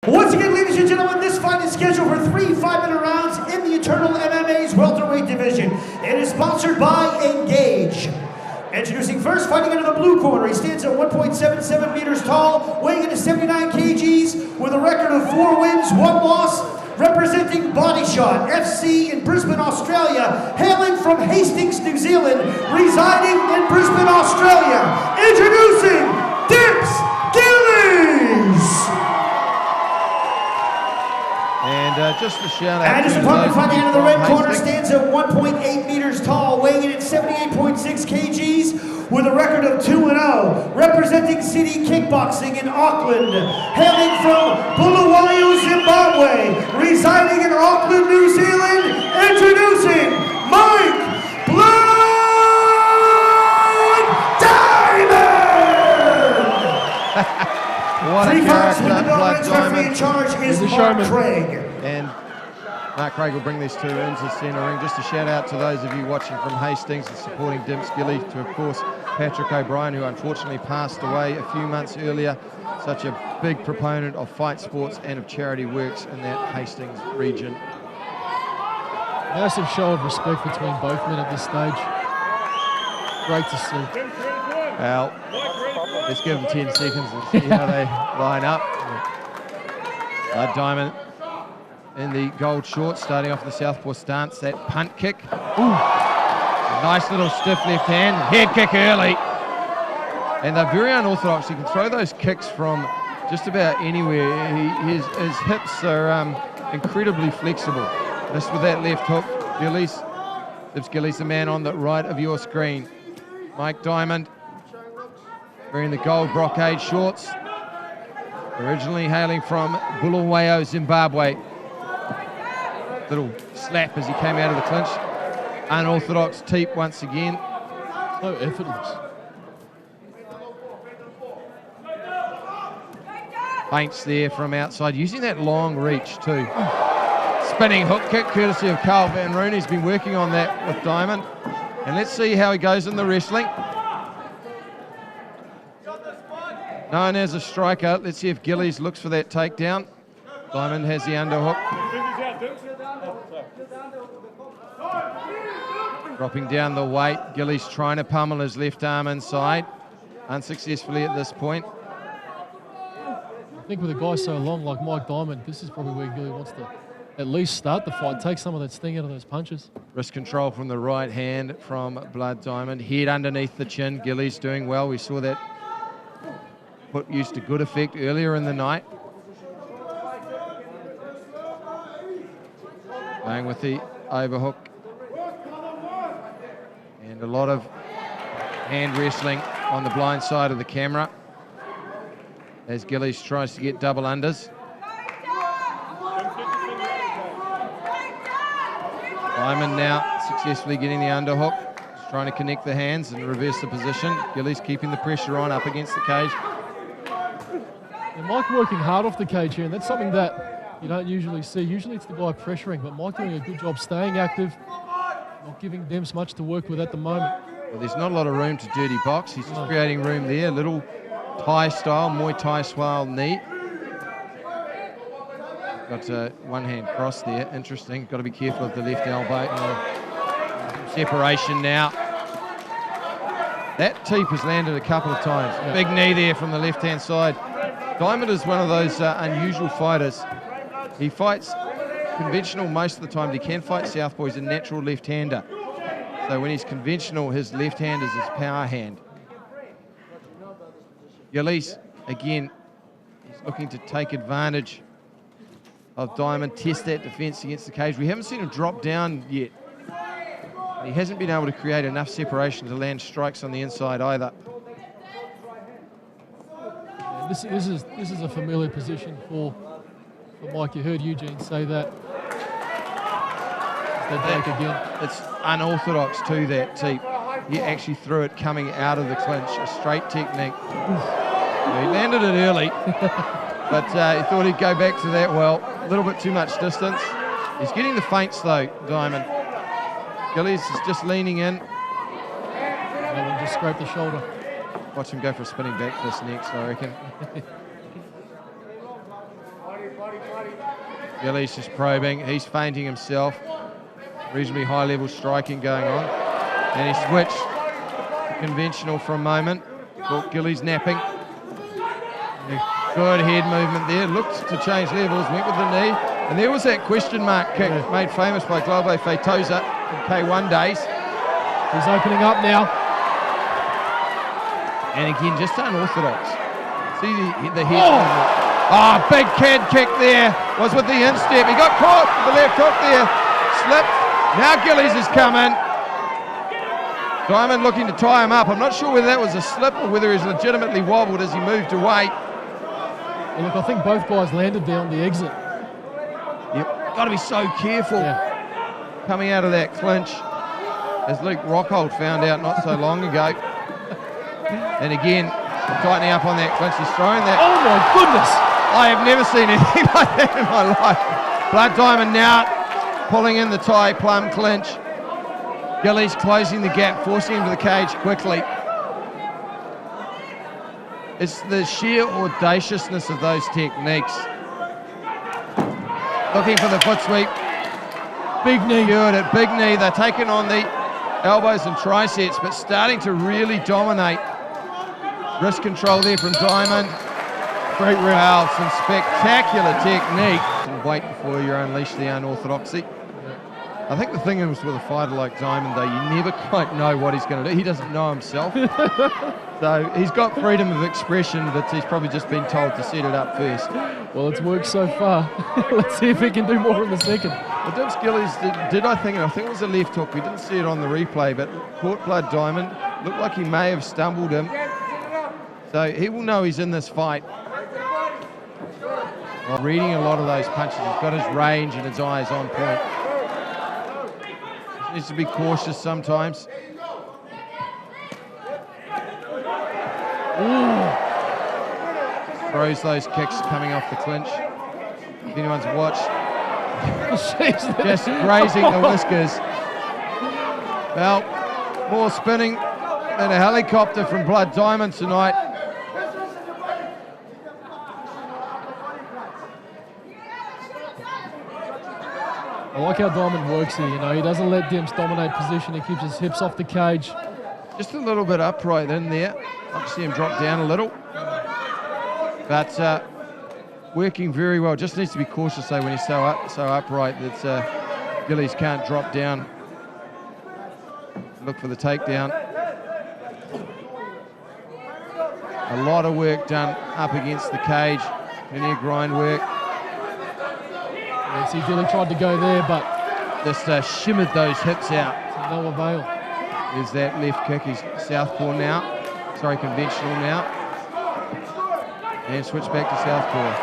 Once again, ladies and gentlemen, this fight is scheduled for 3 5-minute rounds in the Eternal MMA's welterweight division. It is sponsored by Engage. Introducing first, fighting into the blue corner. He stands at 1.77 meters tall, weighing in at 79 kgs, with a record of 4 wins, 1 loss, representing Body Shot FC in Brisbane, Australia, hailing from Hastings, New Zealand, residing in Brisbane, Australia. Introducing Dimps, Gillies! And just a shout out. And his opponent fighting into the red corner stands at 1.8 meters tall, weighing in at 78.6 kgs, with a record of 2-0, representing City Kickboxing in Auckland, hailing from Bulawayo, Zimbabwe, residing in Auckland, New Zealand, introducing Mike Blood Diamond! What a character, Blood Diamond. In charge is Mark Craig. And Mark Craig will bring these two into the centre ring. Just a shout out to those of you watching from Hastings and supporting Dimps Gillies, to of course Patrick O'Brien, who unfortunately passed away a few months earlier. Such a big proponent of fight sports and of charity works in that Hastings region. Massive show of respect between both men at this stage. Great to see. Well, let's give them 10 seconds and see how they line up. Blood Diamond in the gold shorts, starting off the southpaw stance, that punt kick. Ooh. Nice little stiff left hand, head kick early. And they're very unorthodox. He can throw those kicks from just about anywhere. His hips are incredibly flexible. Just with that left hook, Gillies. Dimps Gillies, the man on the right of your screen. Mike Diamond, wearing the gold brocade shorts, originally hailing from Bulawayo, Zimbabwe. Little slap as he came out of the clinch. Unorthodox teep once again. So effortless. Feints there from outside, using that long reach too. Spinning hook kick courtesy of Carl Van Roon. He's been working on that with Diamond. And let's see how he goes in the wrestling. Known as a striker, let's see if Gillies looks for that takedown. Diamond has the underhook. Dropping down the weight, Gillies trying to pummel his left arm inside. Unsuccessfully at this point. I think with a guy so long like Mike Diamond, this is probably where Gillies wants to at least start the fight, take some of that sting out of those punches. Wrist control from the right hand from Blood Diamond. Head underneath the chin, Gillies doing well. We saw that put used to good effect earlier in the night. Going with the overhook. And a lot of hand wrestling on the blind side of the camera as Gillies tries to get double unders. Diamond now successfully getting the underhook. Just trying to connect the hands and reverse the position. Gillies keeping the pressure on up against the cage. And Mike working hard off the cage here, and that's something that you don't usually see. Usually it's the guy pressuring, but Mike doing a good job staying active, not giving Dimps much to work with at the moment. Well, there's not a lot of room to dirty box. He's just creating room there. Little Thai style, Muay Thai style knee. Got one hand cross there. Interesting. Got to be careful of the left elbow. Separation now. That teep has landed a couple of times. Yeah. Big knee there from the left-hand side. Diamond is one of those unusual fighters. He fights conventional most of the time. He can fight southpaw. He's a natural left-hander. So when he's conventional, his left hand is his power hand. Gillies, again, he's looking to take advantage of Diamond, test that defense against the cage. We haven't seen him drop down yet. He hasn't been able to create enough separation to land strikes on the inside either. Yeah, this is a familiar position for Mike. You heard Eugene say that. Again. It's unorthodox too, that teep. He actually threw it coming out of the clinch, a straight technique. Yeah, he landed it early, but he thought he'd go back to that well. A little bit too much distance. He's getting the feints though, Diamond. Gillies is just leaning in. That one just scraped the shoulder. Watch him go for a spinning back fist next, I reckon. Gillies just probing. He's feinting himself. Reasonably high level striking going on. And he switched to conventional for a moment. Caught Gillies napping. Good head movement there. Looked to change levels. Went with the knee. And there was that question mark kick made famous by Globo Feitosa in K1 days. He's opening up now. And again, just unorthodox. See the head movement. Oh, big can kick there. Was with the instep. He got caught with the left hook there. Slipped. Now Gillies is coming. Diamond looking to tie him up. I'm not sure whether that was a slip or whether he's legitimately wobbled as he moved away. Well, look, I think both guys landed there on the exit. Yep. Got to be so careful coming out of that clinch, as Luke Rockhold found out not so long ago. And again, tightening up on that clinch. He's throwing that. Oh my goodness! I have never seen anything like that in my life. Blood Diamond now pulling in the tie plum clinch. Gillies closing the gap, forcing him to the cage quickly. It's the sheer audaciousness of those techniques. Looking for the foot sweep. Big knee. Good at big knee. They're taking on the elbows and triceps, but starting to really dominate. Wrist control there from Diamond. Great rip. Wow, some spectacular technique. And wait before you unleash the unorthodoxy. I think the thing is with a fighter like Diamond, though, you never quite know what he's going to do. He doesn't know himself. So he's got freedom of expression, but he's probably just been told to set it up first. Well, it's worked so far. Let's see if he can do more in the second. Well, Dimps Gillies did I think it was a left hook. We didn't see it on the replay, but caught Blood Diamond. Looked like he may have stumbled him. So he will know he's in this fight. Well, reading a lot of those punches, he's got his range and his eyes on point. He needs to be cautious sometimes. Ooh. Throws those kicks coming off the clinch. If anyone's watched, just grazing the whiskers. Well, more spinning than a helicopter from Blood Diamond tonight. I like how Diamond works here, you know, he doesn't let Dimps dominate position, he keeps his hips off the cage. Just a little bit upright in there. I can see him drop down a little. But working very well. Just needs to be cautious though when he's so upright that Gillies can't drop down. Look for the takedown. A lot of work done up against the cage. Plenty of grind work. See, Gilly tried to go there, but just shimmered those hips out. To no avail. There's that left kick. He's southpaw now. Sorry, conventional now. And switch back to southpaw.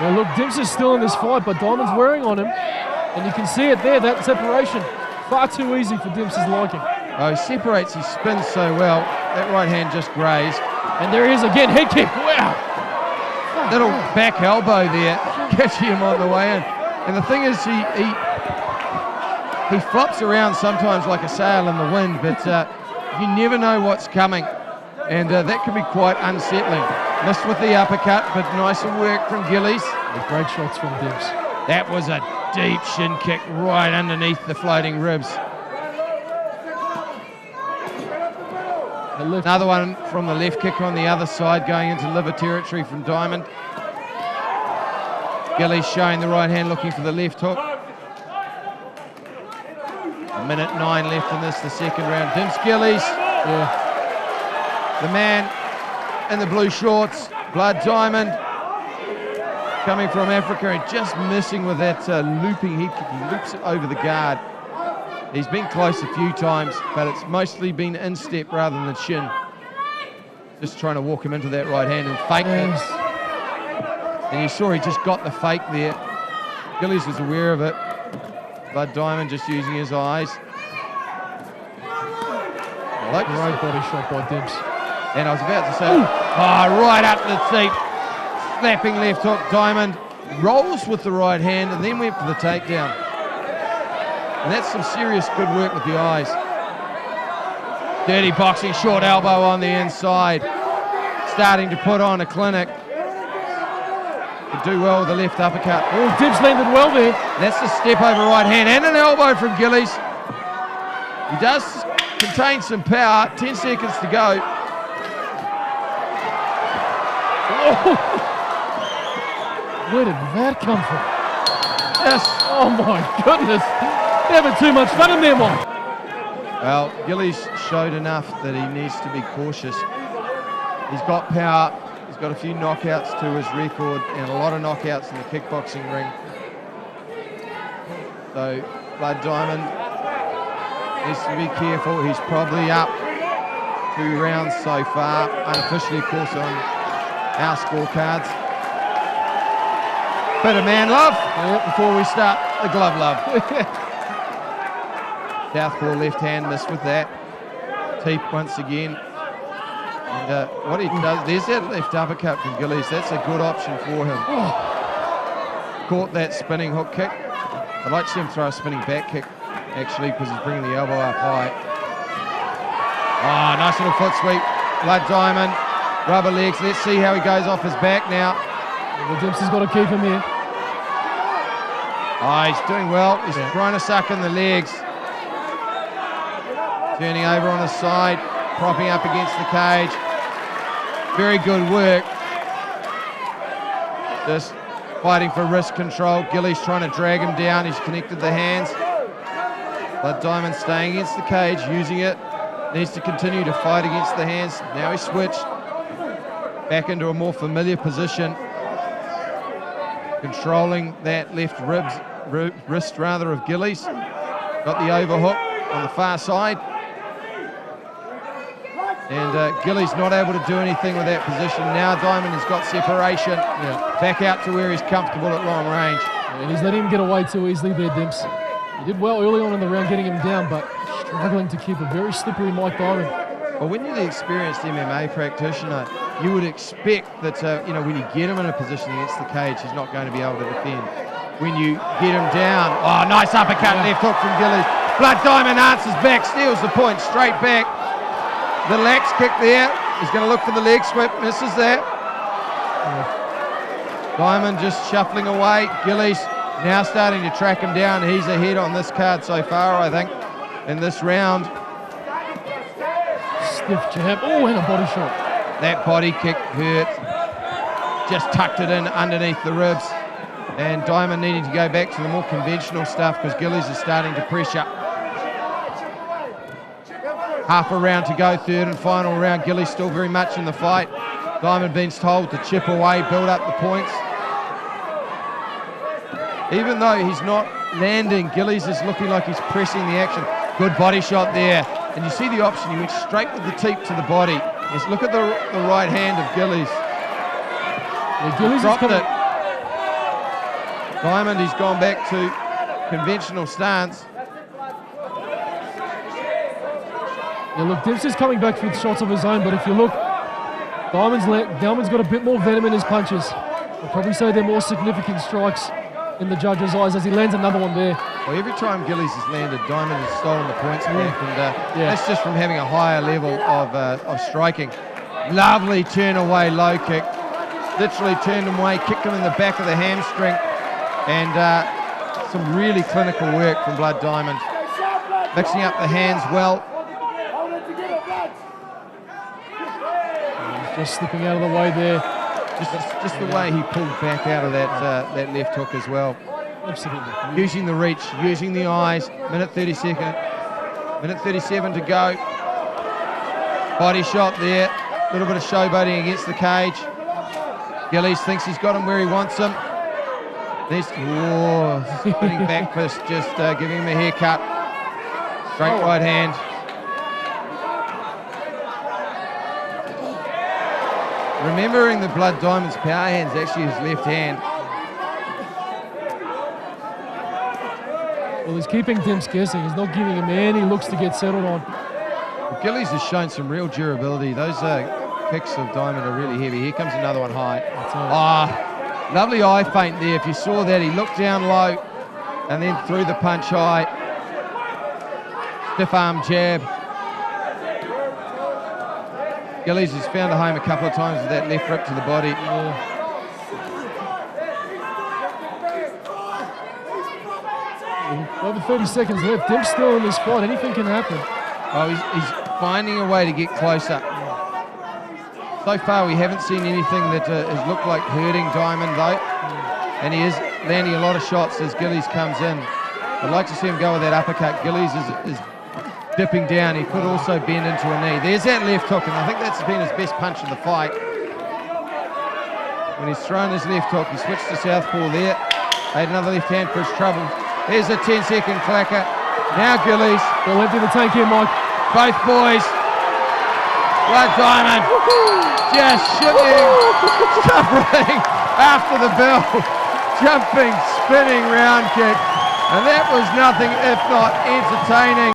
Yeah, look, Dimps is still in this fight, but Diamond's wearing on him. And you can see it there, that separation. Far too easy for Dimps' liking. Oh, he separates, he spins so well. That right hand just grazed. And there he is again, head kick, wow. Little back elbow there, catching him on the way in. And the thing is, he flops around sometimes like a sail in the wind, but you never know what's coming. And that can be quite unsettling. Missed with the uppercut, but nicer work from Gillies. Great shots from Dimps. That was a deep shin kick right underneath the floating ribs. Another one from the left kick on the other side, going into liver territory from Diamond. Gillies showing the right hand, looking for the left hook. 1:09 left in this, the second round. Dimps Gillies, the man in the blue shorts, Blood Diamond, coming from Africa and just missing with that looping head kick. He loops it over the guard. He's been close a few times, but it's mostly been instep rather than chin. Just trying to walk him into that right hand and fake it. And you saw he just got the fake there. Gillies was aware of it. Blood Diamond just using his eyes. Great body shot by Dimps. And I was about to say, right up the seat. Slapping left hook. Diamond rolls with the right hand and then went for the takedown. And that's some serious good work with the eyes. Dirty boxing, short elbow on the inside. Starting to put on a clinic. Could do well with the left uppercut. Oh, Dimps landed well there. That's a step over right hand and an elbow from Gillies. He does contain some power. 10 seconds to go. Oh. Where did that come from? Yes. Oh my goodness. You're having too much fun in there, Mike. Well, Gillies showed enough that he needs to be cautious. He's got power. He's got a few knockouts to his record and a lot of knockouts in the kickboxing ring. So Blood Diamond needs to be careful. He's probably up 2 rounds so far, unofficially of course on our scorecards. Bit of man love before we start the glove love. Southpaw left hand missed with that. Teep once again. And what he does, there's that left uppercut from Gillies. That's a good option for him. Caught that spinning hook kick. I'd like to see him throw a spinning back kick, actually, because he's bringing the elbow up high. Oh, nice little foot sweep. Blood Diamond, rubber legs. Let's see how he goes off his back now. Well, Dimps has got to keep him here. Oh, he's doing well. He's trying to suck in the legs. Turning over on his side, propping up against the cage. Very good work. Just fighting for wrist control. Gillies trying to drag him down. He's connected the hands. Blood Diamond staying against the cage, using it. Needs to continue to fight against the hands. Now he's switched back into a more familiar position. Controlling that left wrist rather of Gillies. Got the overhook on the far side. And Gillies not able to do anything with that position. Now Diamond has got separation. Back out to where he's comfortable at long range. And he's letting him get away too easily there, Dimps. He did well early on in the round getting him down, but struggling to keep a very slippery Mike Diamond. Well, when you're the experienced MMA practitioner, you would expect that, when you get him in a position against the cage, he's not going to be able to defend. When you get him down, oh, nice uppercut, left hook from Gillies. Blood Diamond answers back, steals the point straight back. The lax kick there. He's going to look for the leg sweep, misses that. Diamond just shuffling away. Gillies now starting to track him down. He's ahead on this card so far, I think, in this round. Stiff jab. Oh, and a body shot. That body kick hurt. Just tucked it in underneath the ribs. And Diamond needing to go back to the more conventional stuff because Gillies is starting to pressure. Half a round to go, third and final round. Gillies still very much in the fight. Diamond being told to chip away, build up the points. Even though he's not landing, Gillies is looking like he's pressing the action. Good body shot there. And you see the option, he went straight with the teep to the body. Just look at the right hand of Gillies. Yeah, Gillies dropped it. Diamond, he's gone back to conventional stance. Yeah, look, Dimps is coming back with shots of his own, but if you look, Diamond's got a bit more venom in his punches. I'll probably say they're more significant strikes in the judge's eyes as he lands another one there. Well, every time Gillies has landed, Diamond has stolen the points back, and that's just from having a higher level of striking. Lovely turn away low kick. Literally turned him away, kicked him in the back of the hamstring, and some really clinical work from Blood Diamond. Mixing up the hands well. Just slipping out of the way there. Just the way he pulled back out of that left hook as well. Absolutely. Using the reach, using the eyes. Minute 37 to go. Body shot there. A little bit of showboating against the cage. Gillies thinks he's got him where he wants him. Spinning back fist, just giving him a haircut. Straight right hand. Remembering the Blood Diamond's power hand's actually his left hand. Well, he's keeping Dimps guessing. He's not giving him any looks to get settled on. Well, Gillies has shown some real durability. Those kicks of Diamond are really heavy. Here comes another one high. Lovely eye feint there. If you saw that, he looked down low and then threw the punch high. Stiff arm jab. Gillies has found a home a couple of times with that left rip to the body. Over 30 seconds left. Dimps still in this fight. Anything can happen. Oh, he's finding a way to get closer. So far, we haven't seen anything that has looked like hurting Diamond, though. And he is landing a lot of shots as Gillies comes in. I'd like to see him go with that uppercut. Gillies is dipping down. He could also bend into a knee. There's that left hook, and I think that's been his best punch of the fight. When he's thrown his left hook, he switched to southpaw there. Made another left hand for his trouble. There's a 10-second clacker. Now Gillies. They'll empty the tank here, Mike. Both boys. Blood Diamond. Just shifting, covering after the bell. Jumping, spinning round kick. And that was nothing if not entertaining.